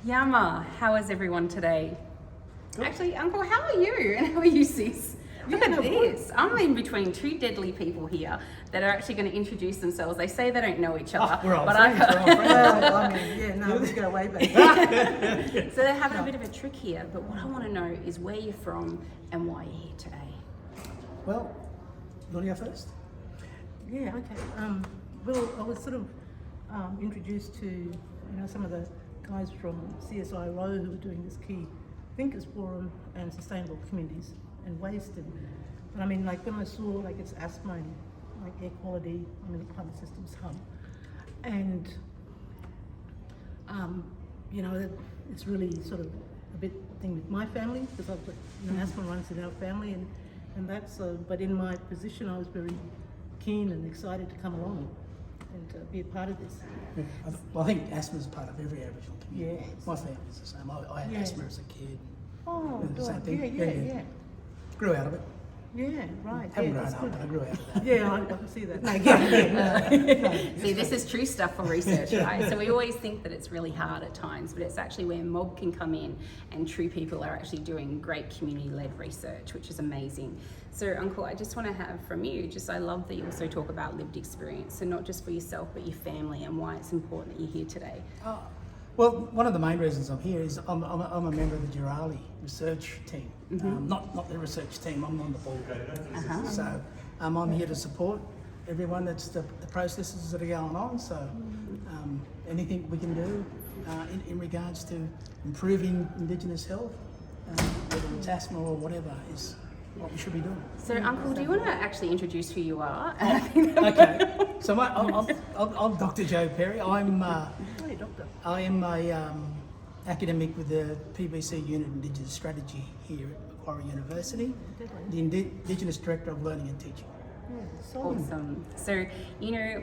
Yama, how is everyone today? Good. Actually, Uncle, how are you? And how are you, sis? Look at this. I'm in between two deadly people here that are actually going to introduce themselves. They say they don't know each other. We're all friends. We go way back. So they're having a bit of a trick here, but what I want to know is where you're from and why you're here today. Well, you want to go first? Yeah, okay. Well, I was sort of introduced to some of the guys from CSIRO who were doing this key Thinkers Forum and Sustainable Communities and Waste. And I mean, like when I saw it's Asthma and like air quality, I'm in the climate systems hub, and it's really sort of a bit thing with my family because I've got asthma runs in our family, and that's but in my position I was very keen and excited to come along and be a part of this. Yeah. Well, I think asthma is part of every Aboriginal community. Yes. My family's the same. I had asthma as a kid. Oh, The same God. thing. Yeah. Grew out of it. Yeah, right. Haven't that's grown up, good. but I grew out of that. Yeah, I can see that. No, yeah. See, this is true stuff for research, right? So we always think that it's really hard at times, but it's actually where mob can come in and true people are actually doing great community-led research, which is amazing. So, Uncle, I just want to have from you, I love that you also talk about lived experience, so not just for yourself, but your family and why it's important that you're here today. Oh. Well, one of the main reasons I'm here is I'm a member of the Djurali research team. Not the research team, I'm on the board. So I'm here to support everyone that's the processes that are going on. So anything we can do in regards to improving Indigenous health, whether it's asthma or whatever, is what we should be doing. So, Uncle, do you want to actually introduce who you are? Okay. So I'm Dr. Joe Perry. Hey, doctor. I am a academic with the PBC Unit Indigenous Strategy here at Macquarie University, the Indigenous Director of Learning and Teaching. Awesome. So,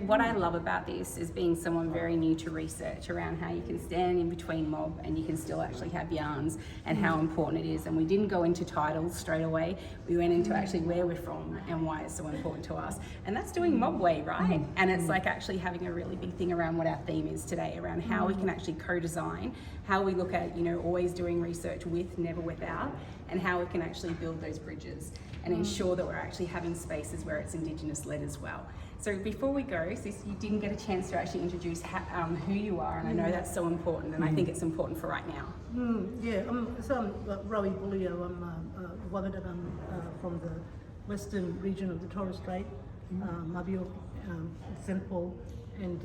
what I love about this is being someone very new to research around how you can stand in between mob and you can still actually have yarns and how important it is. And we didn't go into titles straight away. We went into actually where we're from and why it's so important to us. And that's doing mob way, right? And it's like actually having a really big thing around what our theme is today, around how we can actually co-design, how we look at, always doing research with, never without, and how we can actually build those bridges and ensure that we're actually having spaces where it's Indigenous led as well. So before we go, sis, you didn't get a chance to actually introduce who you are, and I know that's so important, and I think it's important for right now. I'm Rowena Bullio. I'm a Waggadat. I'm from the western region of the Torres Strait, Mabio, St. Paul, and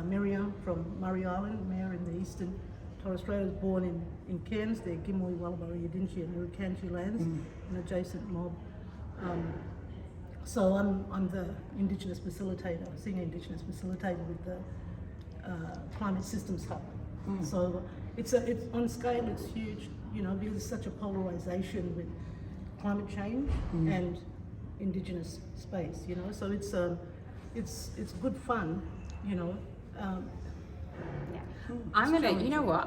Miriam from Murray Island, Mayor in the eastern Torres Strait. I was born in Cairns, the Gimli, Wallabari, Yidinchi and Rukanchi lands, an adjacent mob. So I'm the Indigenous facilitator, senior Indigenous facilitator with the Climate Systems Hub. So it's on scale, it's huge, because there's such a polarization with climate change and Indigenous space, So it's good fun, Yeah. I'm gonna,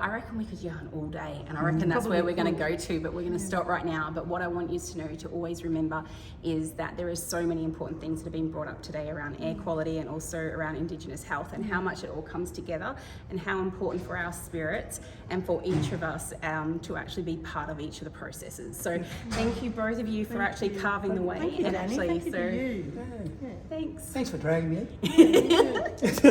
I reckon we could yarn all day, and I reckon that's where we're gonna go to, but we're gonna stop right now. But what I want you to know, to always remember, is that there is so many important things that have been brought up today around air quality and also around Indigenous health and how much it all comes together and how important for our spirits and for each of us to actually be part of each of the processes. So thank you both of you for actually carving the way. Thank you, and Danni. actually, Thank you to you. thanks. Thanks for dragging me in.